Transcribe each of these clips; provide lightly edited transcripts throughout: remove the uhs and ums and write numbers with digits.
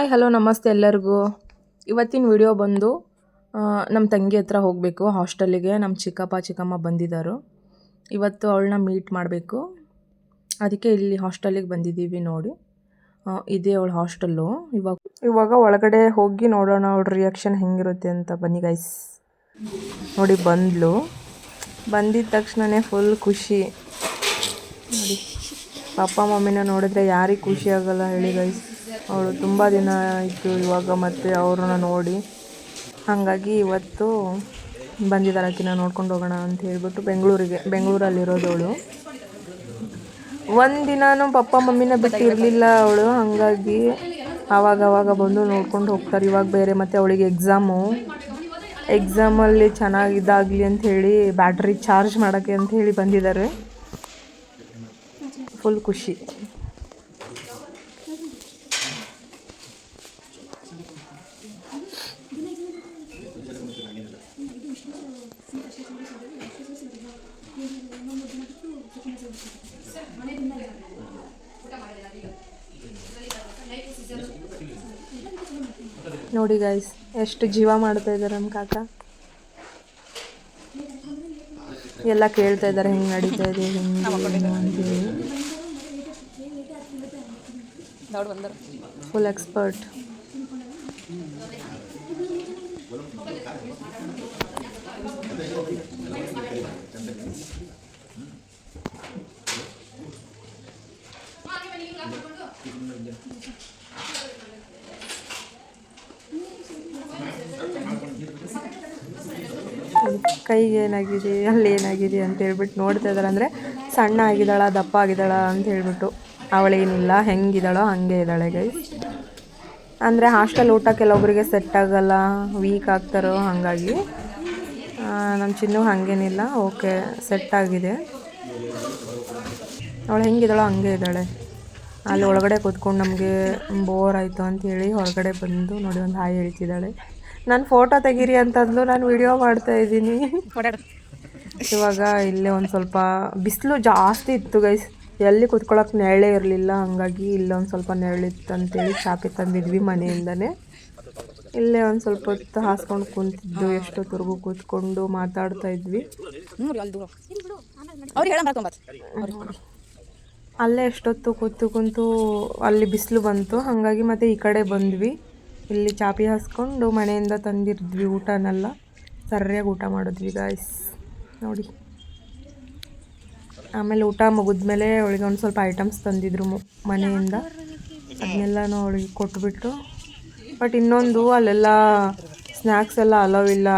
Hi hello ನಮಸ್ತೆ ಎಲ್ಲರಿಗೂ. ಇವತ್ತಿನ ವಿಡಿಯೋ ಬಂದು ನಮ್ಮ ತಂಗಿ ಹತ್ರ ಹೋಗಬೇಕು ಹಾಸ್ಟೆಲಿಗೆ. ನಮ್ಮ ಚಿಕ್ಕಪ್ಪ ಚಿಕ್ಕಮ್ಮ ಬಂದಿದ್ದರು. ಇವತ್ತು ಅವಳನ್ನ ಮೀಟ್ ಮಾಡಬೇಕು, ಅದಕ್ಕೆ ಇಲ್ಲಿ ಹಾಸ್ಟೆಲಿಗೆ ಬಂದಿದ್ದೀವಿ. ನೋಡಿ, ಇದೇ ಅವಳ ಹಾಸ್ಟೆಲ್ಲು. ಇವಾಗ ಒಳಗಡೆ ಹೋಗಿ ನೋಡೋಣ ಅವಳ ರಿಯಾಕ್ಷನ್ ಹೆಂಗಿರುತ್ತೆ ಅಂತ. ಬನ್ನಿ ಗೈಸ್. ನೋಡಿ, ಬಂದಿದ್ದ ತಕ್ಷಣವೇ ಫುಲ್ ಖುಷಿ. ನೋಡಿ, ಪಪ್ಪ ಮಮ್ಮಿನ ನೋಡಿದ್ರೆ ಯಾರಿಗೆ ಖುಷಿ ಆಗೋಲ್ಲ ಹೇಳಿ ಗೈಸ್. ಅವಳು ತುಂಬ ದಿನ ಆಯಿತು ಇವಾಗ ಮತ್ತೆ ಅವ್ರನ್ನ ನೋಡಿ, ಹಾಗಾಗಿ ಇವತ್ತು ಬಂದಿದ್ದಾರೆ. ಆಕಿನ ನೋಡ್ಕೊಂಡು ಹೋಗೋಣ ಅಂತ ಹೇಳ್ಬಿಟ್ಟು ಬೆಂಗಳೂರಲ್ಲಿರೋದವಳು. ಒಂದು ದಿನಾನು ಪಪ್ಪ ಮಮ್ಮಿನ ಬಿಟ್ಟು ಇರಲಿಲ್ಲ ಅವಳು, ಹಾಗಾಗಿ ಆವಾಗ ಬಂದು ನೋಡ್ಕೊಂಡು ಹೋಗ್ತಾರೆ. ಇವಾಗ ಬೇರೆ ಮತ್ತೆ ಅವಳಿಗೆ ಎಕ್ಸಾಮಲ್ಲಿ ಚೆನ್ನಾಗಿದ್ದಾಗಲಿ ಅಂತ ಹೇಳಿ ಬ್ಯಾಟ್ರಿ ಚಾರ್ಜ್ ಮಾಡೋಕ್ಕೆ ಅಂತ ಹೇಳಿ ಬಂದಿದ್ದಾರೆ. ಫುಲ್ ಖುಷಿ. ನೋಡಿ ಗೈಸ್, ಎಷ್ಟು ಜೀವ ಮಾಡ್ತಾ ಇದ್ದಾರೆ ನಮ್ಮ ಕಾಕ. ಎಲ್ಲ ಕೇಳ್ತಾ ಇದ್ದಾರೆ ಹೆಂಗೆ ನಡೀತಾ ಇದೆ ಅಂತೇಳಿ. Full expert. ಕೈಗೆ ಏನಾಗಿದೆ, ಅಲ್ಲಿ ಏನಾಗಿದೆ ಅಂತ ಹೇಳ್ಬಿಟ್ಟು ನೋಡ್ತಾ ಇದ್ದಾರೆ. ಅಂದರೆ ಸಣ್ಣ ಆಗಿದ್ದಾಳ, ದಪ್ಪ ಆಗಿದ್ದಾಳ ಅಂತ ಹೇಳ್ಬಿಟ್ಟು. ಅವಳೇನಿಲ್ಲ, ಹೆಂಗಿದ್ದಾಳೋ ಹಾಗೆ ಇದ್ದಾಳೆ ಗೈಸ್. ಅಂದರೆ ಹಾಸ್ಟೆಲ್ ಊಟ ಕೆಲವೊಬ್ಬರಿಗೆ ಸೆಟ್ ಆಗಲ್ಲ, ವೀಕ್ ಆಗ್ತಾರೋ, ಹಾಗಾಗಿ ನಮ್ಮ ಚಿನ್ನು ಹಾಗೇನಿಲ್ಲ, ಓಕೆ ಸೆಟ್ ಆಗಿದೆ. ಅವಳು ಹೆಂಗಿದ್ದಾಳೋ ಹಂಗೆ ಇದ್ದಾಳೆ. ಅಲ್ಲಿ ಒಳಗಡೆ ಕೂತ್ಕೊಂಡು ನಮಗೆ ಬೋರ್ ಆಯಿತು ಅಂಥೇಳಿ ಹೊರಗಡೆ ಬಂದು ನೋಡಿ ಒಂದು ಹಾಯ್ ಹೇಳ್ತಿದ್ದಾಳೆ. ನಾನು ಫೋಟೋ ತೆಗೀರಿ ಅಂತಂದ್ಲು, ನಾನು ವಿಡಿಯೋ ಮಾಡ್ತಾಯಿದ್ದೀನಿ. ಇವಾಗ ಇಲ್ಲೇ ಒಂದು ಸ್ವಲ್ಪ ಬಿಸಿಲು ಜಾಸ್ತಿ ಇತ್ತು ಗೈಸ್, ಎಲ್ಲಿ ಕೂತ್ಕೊಳ್ಳೋಕೆ ನೆರಳೇ ಇರಲಿಲ್ಲ, ಹಂಗಾಗಿ ಇಲ್ಲೊಂದು ಸ್ವಲ್ಪ ನೆರಳಿತ್ತು ಅಂತೇಳಿ ಚಾಪೆ ತಂದಿದ್ವಿ ಮನೆಯಿಂದನೇ. ಇಲ್ಲೇ ಒಂದು ಸ್ವಲ್ಪ ಹೊತ್ತು ಹಾಸ್ಕೊಂಡು ಕುಂತಿದ್ದು, ಎಷ್ಟೊತ್ತವರೆಗೂ ಕೂತ್ಕೊಂಡು ಮಾತಾಡ್ತಾ ಇದ್ವಿ. ಅಲ್ಲೇ ಎಷ್ಟೊತ್ತು ಕೂತು ಅಲ್ಲಿ ಬಿಸಿಲು ಬಂತು, ಹಾಗಾಗಿ ಮತ್ತೆ ಈ ಕಡೆ ಬಂದ್ವಿ. ಇಲ್ಲಿ ಚಾಪಿ ಹಾಸ್ಕೊಂಡು ಮನೆಯಿಂದ ತಂದಿದ್ವಿ ಊಟನೆಲ್ಲ ಸರಿಯಾಗಿ ಊಟ ಮಾಡಿದ್ವಿ ಗಾಯ್ಸ್. ನೋಡಿ, ಆಮೇಲೆ ಊಟ ಮುಗಿದ್ಮೇಲೆ ಅವಳಿಗೆ ಒಂದು ಸ್ವಲ್ಪ ಐಟಮ್ಸ್ ತಂದಿದ್ರು ಮನೆಯಿಂದ, ಅದನ್ನೆಲ್ಲನೂ ಅವಳಿಗೆ ಕೊಟ್ಬಿಟ್ಟು. ಬಟ್ ಇನ್ನೊಂದು ಅಲ್ಲೆಲ್ಲ ಸ್ನ್ಯಾಕ್ಸ್ ಎಲ್ಲ ಅಲೋ ಇಲ್ಲ,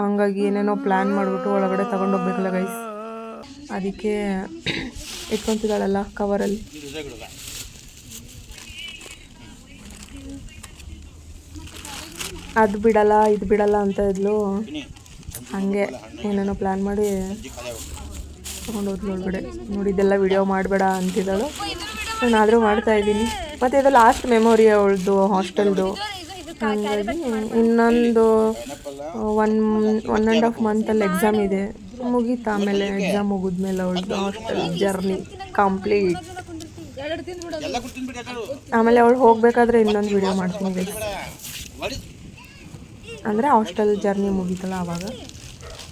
ಹಂಗಾಗಿ ಏನೇನೋ ಪ್ಲ್ಯಾನ್ ಮಾಡಿಬಿಟ್ಟು ಒಳಗಡೆ ತೊಗೊಂಡೋಗ್ಬೇಕಲ್ಲ ಗೈಸ್, ಅದಕ್ಕೆ ಇಟ್ಕೊತಿದ್ದಾಳಲ್ಲ ಕವರಲ್ಲಿ. ಅದು ಬಿಡಲ್ಲ ಇದು ಬಿಡಲ್ಲ ಅಂತ ಇದ್ಲು, ಹಾಗೆ ಏನೇನೋ ಪ್ಲ್ಯಾನ್ ಮಾಡಿ ತೊಗೊಂಡೋದ್ಲು ಒಳಗಡೆ. ನೋಡಿ, ಇದೆಲ್ಲ ವಿಡಿಯೋ ಮಾಡಬೇಡ ಅಂತಿದ್ದಾಳು, ನಾನು ಆದರೂ ಮಾಡ್ತಾಯಿದ್ದೀನಿ. ಮತ್ತು ಇದು ಲಾಸ್ಟ್ ಮೆಮೊರಿ ಅವಳದು ಹಾಸ್ಟೆಲ್ದು, ಹಾಗಾಗಿ ಇನ್ನೊಂದು 1.5 ಮಂತಲ್ಲಿ ಎಕ್ಸಾಮ್ ಇದೆ, ಮುಗೀತು. ಆಮೇಲೆ ಎಕ್ಸಾಮ್ ಮುಗಿದ್ಮೇಲೆ ಅವಳದು ಹಾಸ್ಟೆಲ್ ಜರ್ನಿ ಕಂಪ್ಲೀಟ್. ಆಮೇಲೆ ಅವಳು ಹೋಗಬೇಕಾದ್ರೆ ಇನ್ನೊಂದು ವಿಡಿಯೋ ಮಾಡ್ತೀನಿ, ಅಂದರೆ ಹಾಸ್ಟೆಲ್ ಜರ್ನಿ ಮುಗೀತಲ್ಲ ಆವಾಗ.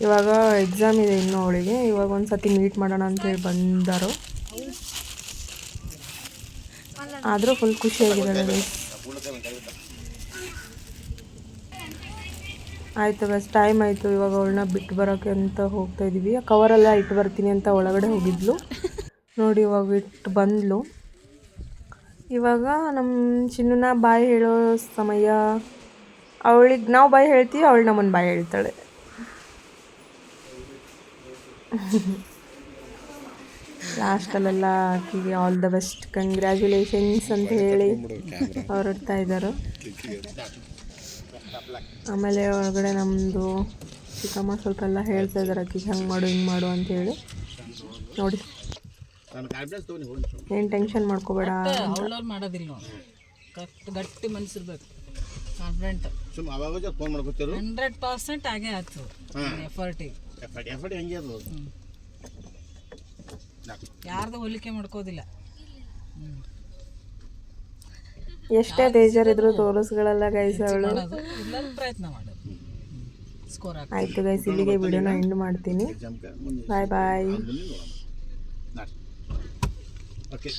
ಇವಾಗ ಎಕ್ಸಾಮ್ ಇದೆ ಇನ್ನೂ ಅವಳಿಗೆ, ಇವಾಗ ಒಂದು ಸತಿ ಮೀಟ್ ಮಾಡೋಣ ಅಂತೇಳಿ ಬಂದರು. ಆದರೂ ಫುಲ್ ಖುಷಿಯಾಗಿದ್ದಾಳೆ. ಆಯಿತು ಬಸ್, ಟೈಮ್ ಆಯಿತು, ಇವಾಗ ಅವಳನ್ನ ಬಿಟ್ಟು ಬರೋಕ್ಕೆ ಅಂತ ಹೋಗ್ತಾಯಿದ್ದೀವಿ. ಕವರೆಲ್ಲ ಇಟ್ಟು ಬರ್ತೀನಿ ಅಂತ ಒಳಗಡೆ ಹೋಗಿದ್ಲು. ನೋಡಿ, ಇವಾಗ ಇಟ್ಟು ಬಂದಳು. ಇವಾಗ ನಮ್ಮ ಚಿನ್ನನ ಬಾಯ್ ಹೇಳೋ ಸಮಯ. ಅವಳಿಗೆ ನಾವು ಬಾಯ್ ಹೇಳ್ತೀವಿ, ಅವಳು ನಮ್ಮನ್ನು ಬಾಯ್ ಹೇಳ್ತಾಳೆ. ಲಾಸ್ಟಲ್ಲೆಲ್ಲ ಆಕೆಗೆ ಆಲ್ ದ ಬೆಸ್ಟ್, ಕಂಗ್ರ್ಯಾಚುಲೇಷನ್ಸ್ ಅಂತ ಹೇಳಿ ಹೊರಡ್ತಾ ಇದ್ದಾರೆ. ಆಮೇಲೆ ಒಳಗಡೆ ನಮ್ಮದು ಚಿಕ್ಕಮ್ಮ ಸ್ವಲ್ಪ ಎಲ್ಲ ಹೇಳ್ತಾ ಇದ್ದಾರೆ ಆಕೆಗೆ, ಹಂಗೆ ಮಾಡು ಹಿಂಗೆ ಮಾಡು ಅಂಥೇಳಿ. ನೋಡಿ, ಏನು ಟೆನ್ಷನ್ ಮಾಡ್ಕೋಬೇಡ. ಮಾಡೋದಿಲ್ಲ, ಗಟ್ಟಿ ಮನಸ್ಸಿರ್ಬೇಕು, ಕಾನ್ಫಿಡೆಂಟ್ 100% ಆಗೇ ಆಯ್ತು. ಎಫರ್ಟ್ ಹೆಂಗೆ ಅದು, ಯಾರ್ದು ಹೋಲಿಕೆ ಮಾಡ್ಕೋದಿಲ್ಲ. ಎಷ್ಟೇ ಬೇಜಾರಿದ್ರು ತೋರಿಸ್ಗಳಲ್ಲ ಗೈಸ್ ಅವಳು. ಮಾಡೋದು ಎಲ್ಲರೂ ಪ್ರಯತ್ನ ಮಾಡೋದು ಸ್ಕೋರ್ ಆಗ್ತದೆ. ಆಯಿತು ಗೈಸ್, ಇಲ್ಲಿಗೆ ವಿಡಿಯೋನ ಎಂಡ್ ಮಾಡ್ತೀನಿ. ಬಾಯ್ ಬಾಯ್. ಓಕೆ.